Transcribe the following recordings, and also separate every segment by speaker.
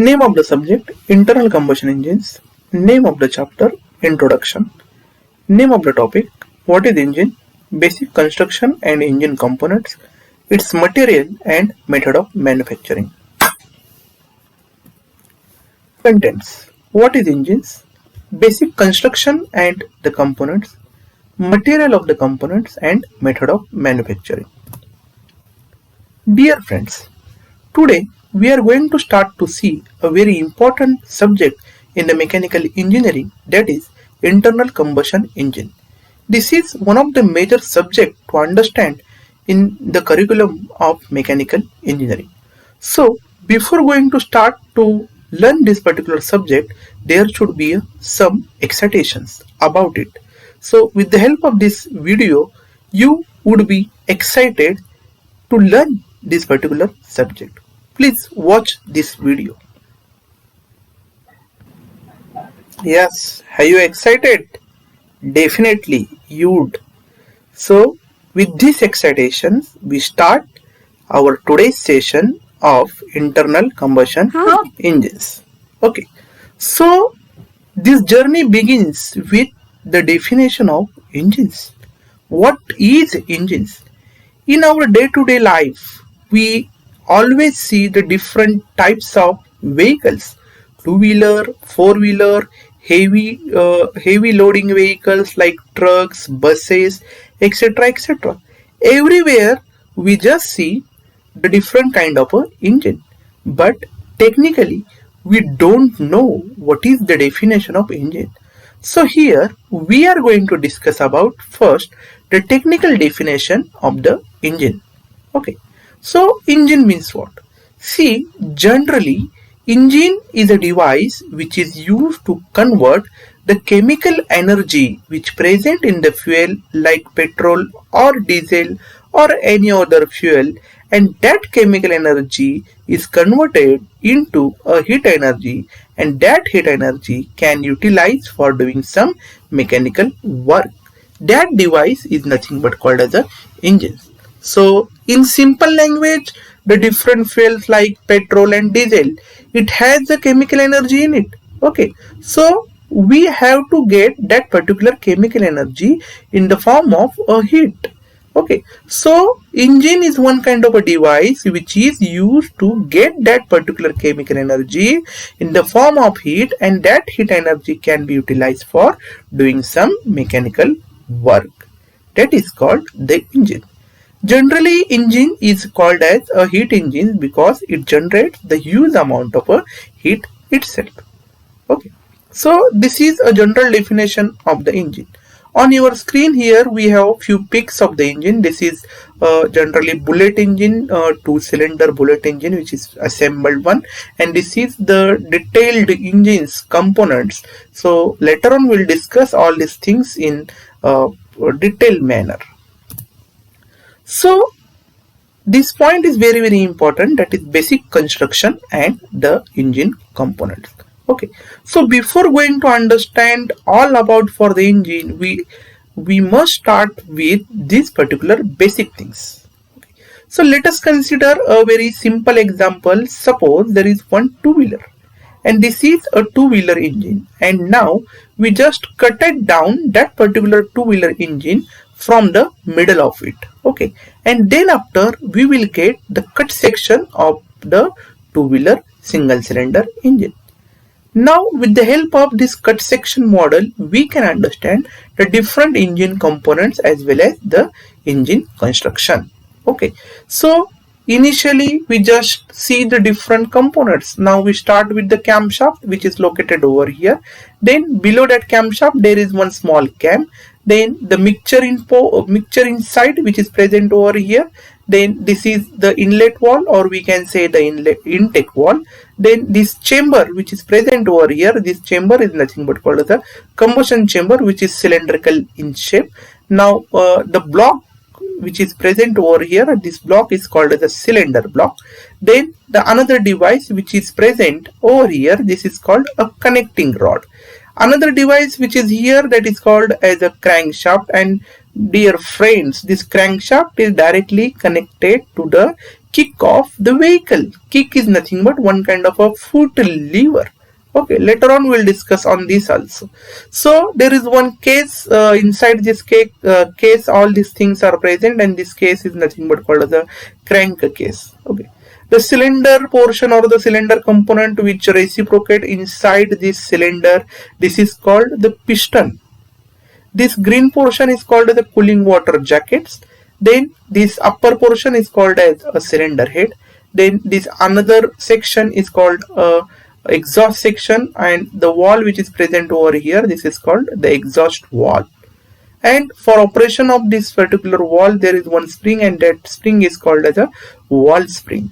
Speaker 1: Name of the subject, internal combustion engines. Name of the chapter, introduction. Name of the topic, what is engine, basic construction and engine components, its material and method of manufacturing. Contents, what is engines, basic construction and the components, material of the components and method of manufacturing. Dear friends, today we are going to start to see a very important subject in the mechanical engineering, that is internal combustion engine. This is one of the major subjects to understand in the curriculum of mechanical engineering. So before going to start to learn this particular subject, there should be some excitations about it. So with the help of this video, you would be excited to learn this particular subject. Please watch this video. Yes, are you excited? Definitely you would. So with these excitations, we start our today's session of internal combustion engines. Okay, so this journey begins with the definition of engines. What is engines? In our day-to-day life, we always see the different types of vehicles: two-wheeler, four-wheeler, heavy loading vehicles like trucks, buses, etc., etc. Everywhere we just see the different kind of a engine, but technically we don't know what is the definition of engine. So here we are going to discuss about first the technical definition of the engine. Okay, so engine means what? See, generally engine is a device which is used to convert the chemical energy which present in the fuel like petrol or diesel or any other fuel, and that chemical energy is converted into a heat energy, and that heat energy can utilize for doing some mechanical work. That device is nothing but called as a engine. So in simple language, the different fuels like petrol and diesel, it has the chemical energy in it. Okay, so we have to get that particular chemical energy in the form of a heat. Okay, so engine is one kind of a device which is used to get that particular chemical energy in the form of heat, and that heat energy can be utilized for doing some mechanical work. That is called the engine. Generally, engine is called as a heat engine because it generates the huge amount of a heat itself. Okay, so this is a general definition of the engine. On your screen here we have few pics of the engine. This is generally bullet engine, two-cylinder bullet engine which is assembled one, and this is the detailed engines components. So later on we'll discuss all these things in a detailed manner. So this point is very important, that is basic construction and the engine components. Okay, so before going to understand all about for the engine, we must start with these particular basic things. Okay. So let us consider a very simple example. Suppose there is one two-wheeler and this is a two-wheeler engine, and now we just cut it down that particular two-wheeler engine from the middle of it. Okay, and then after we will get the cut section of the two-wheeler single cylinder engine. Now with the help of this cut section model, we can understand the different engine components as well as the engine construction. Okay, so initially we just see the different components. Now we start with the camshaft which is located over here. Then below that camshaft there is one small cam. Then the mixture inside which is present over here. Then this is the inlet wall, or we can say the intake wall. Then this chamber which is present over here, this chamber is nothing but called as a combustion chamber which is cylindrical in shape. Now the block which is present over here, this block is called as a cylinder block. Then the another device which is present over here, this is called a connecting rod. Another device which is here, that is called as a crankshaft, and dear friends, this crankshaft is directly connected to the kick of the vehicle. Kick is nothing but one kind of a foot lever. Okay, later on we'll discuss on this also. So there is one case, inside this case all these things are present, and this case is nothing but called as a crank case. Okay, the cylinder portion or the cylinder component which reciprocate inside this cylinder, this is called the piston. This green portion is called the cooling water jackets. Then this upper portion is called as a cylinder head. Then this another section is called a exhaust section, and the valve which is present over here, this is called the exhaust valve. And for operation of this particular valve, there is one spring, and that spring is called as a valve spring.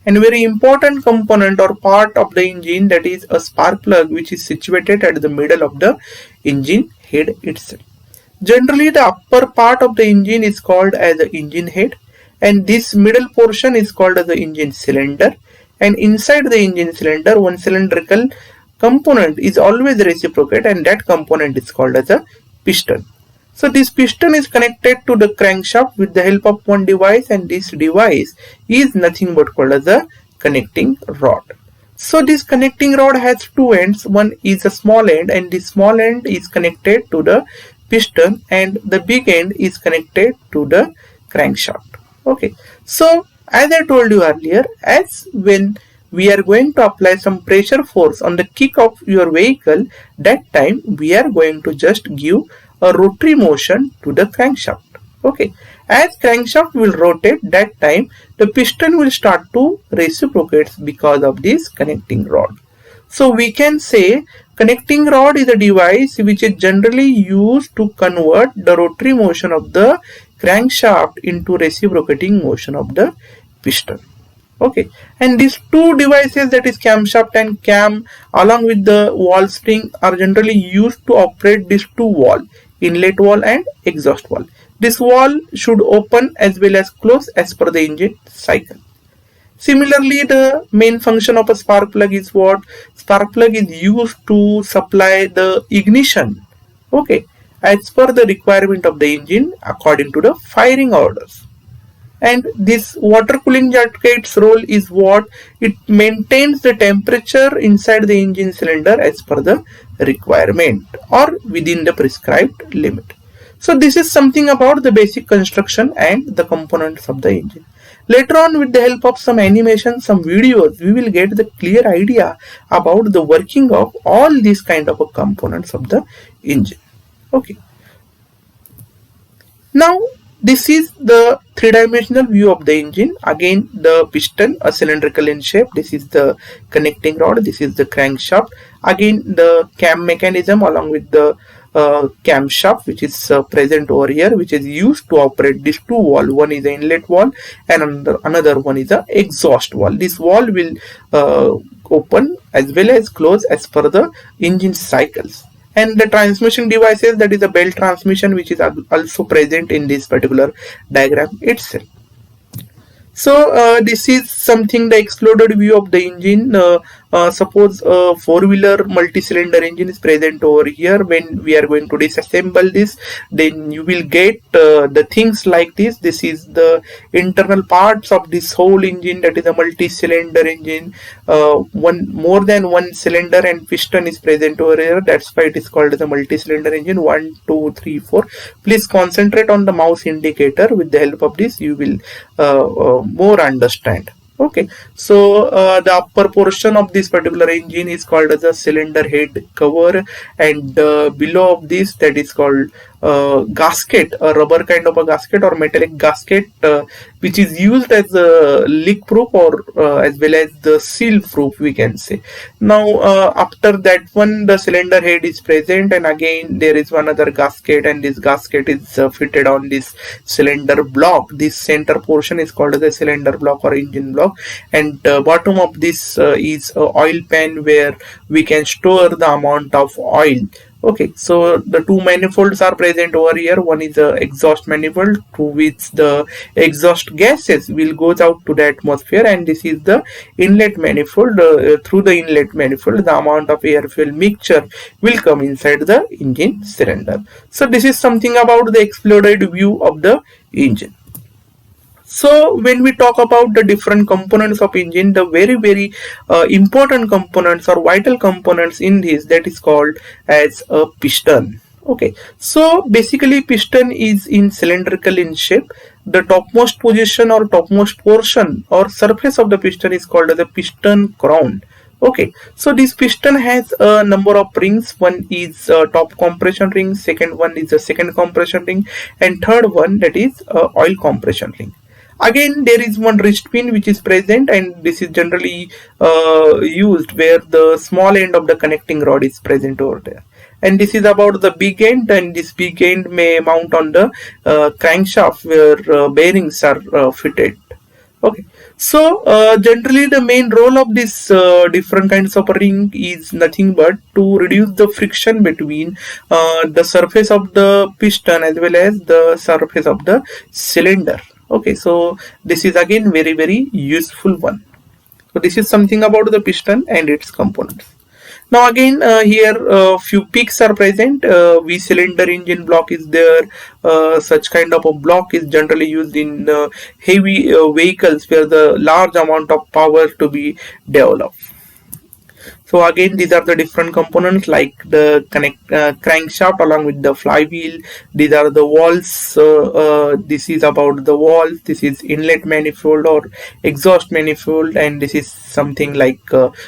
Speaker 1: And very important component or part of the engine, that is a spark plug, which is situated at the middle of the engine head itself. Generally, the upper part of the engine is called as the engine head, and this middle portion is called as the engine cylinder. And inside the engine cylinder, one cylindrical component is always reciprocate, and that component is called as a piston. So this piston is connected to the crankshaft with the help of one device, and this device is nothing but called as a connecting rod. So this connecting rod has two ends. One is a small end, and this small end is connected to the piston, and the big end is connected to the crankshaft. Okay, so as I told you earlier, as when we are going to apply some pressure force on the kick of your vehicle, that time we are going to just give a rotary motion to the crankshaft. Okay, as crankshaft will rotate, that time the piston will start to reciprocate because of this connecting rod. So we can say connecting rod is a device which is generally used to convert the rotary motion of the crankshaft into reciprocating motion of the piston. Okay, and these two devices, that is camshaft and cam, along with the valve spring, are generally used to operate these two valves, inlet valve and exhaust valve. This valve should open as well as close as per the engine cycle. Similarly, the main function of a spark plug is what? Spark plug is used to supply the ignition, okay, as per the requirement of the engine according to the firing orders. And this water cooling jacket's role is what? It maintains the temperature inside the engine cylinder as per the requirement or within the prescribed limit. So this is something about the basic construction and the components of the engine. Later on, with the help of some animation, some videos, we will get the clear idea about the working of all these kind of components of the engine. Okay. Now, this is the three-dimensional view of the engine. Again, the piston, a cylindrical in shape. This is the connecting rod. This is the crankshaft. Again, the cam mechanism along with the camshaft, which is present over here, which is used to operate these two valves. One is the inlet valve and another one is the exhaust valve. This valve will open as well as close as per the engine cycles. And the transmission devices, that is the belt transmission, which is also present in this particular diagram itself. So this is something, the exploded view of the engine. Suppose a four-wheeler multi-cylinder engine is present over here. When we are going to disassemble this, then you will get the things like this. This is the internal parts of this whole engine, that is a multi-cylinder engine. More than one cylinder and piston is present over here. That's why it is called as a multi-cylinder engine. 1, 2, 3, 4. Please concentrate on the mouse indicator. With the help of this, you will more understand. Okay, so the upper portion of this particular engine is called as a cylinder head cover, and below of this, that is called gasket, a rubber kind of a gasket or metallic gasket, which is used as a leak proof or as well as the seal proof, we can say. Now after that one, the cylinder head is present, and again there is one other gasket, and this gasket is fitted on this cylinder block. This center portion is called as a cylinder block or engine block, and bottom of this is a oil pan where we can store the amount of oil. Okay, so the two manifolds are present over here. One is the exhaust manifold, through which the exhaust gases will go out to the atmosphere, and this is the inlet manifold. Through the inlet manifold, the amount of air fuel mixture will come inside the engine cylinder. So this is something about the exploded view of the engine. So when we talk about the different components of engine, the very important components or vital components in this, that is called as a piston. Okay, so basically piston is in cylindrical in shape. The topmost position or topmost portion or surface of the piston is called as a piston crown. Okay, so this piston has a number of rings. One is top compression ring, second one is a second compression ring, and third one, that is oil compression ring. Again, there is one wrist pin which is present, and this is generally used where the small end of the connecting rod is present over there. And this is about the big end, and this big end may mount on the crankshaft where bearings are fitted. Okay, so generally the main role of this different kinds of ring is nothing but to reduce the friction between the surface of the piston as well as the surface of the cylinder. Okay, so this is again very useful one. So this is something about the piston and its components. Now again here few peaks are present. V cylinder engine block is there. Such kind of a block is generally used in heavy vehicles where the large amount of power to be developed. So again, these are the different components like the crankshaft along with the flywheel. These are the valves. This is about the valves. This is inlet manifold or exhaust manifold, and this is something like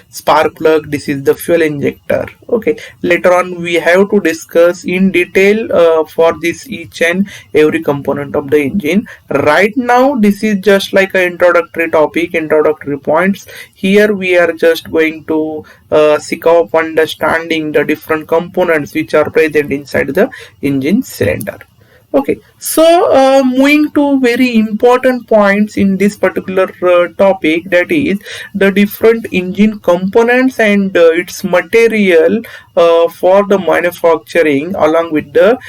Speaker 1: spark plug. This is the fuel injector. Okay. Later on, we have to discuss in detail for this each and every component of the engine. Right now, this is just like an introductory topic, introductory points. Here we are just going to seek out understanding the different components which are present inside the engine cylinder. Okay, so moving to very important points in this particular topic, that is the different engine components and its material for the manufacturing along with the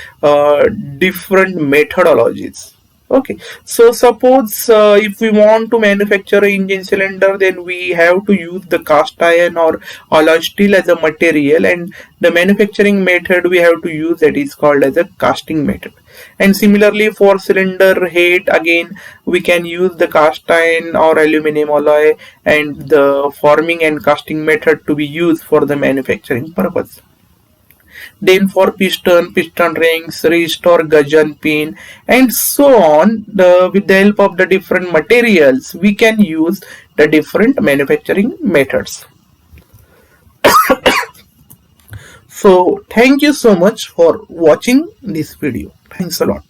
Speaker 1: different methodologies. Okay, so suppose if we want to manufacture an engine cylinder, then we have to use the cast iron or alloy steel as a material, and the manufacturing method we have to use that is called as a casting method. And similarly for cylinder head, again we can use the cast iron or aluminum alloy and the forming and casting method to be used for the manufacturing purpose. Then for piston rings, wrist or gudgeon pin, and so on, with the help of the different materials, we can use the different manufacturing methods. So thank you so much for watching this video. Thanks a lot.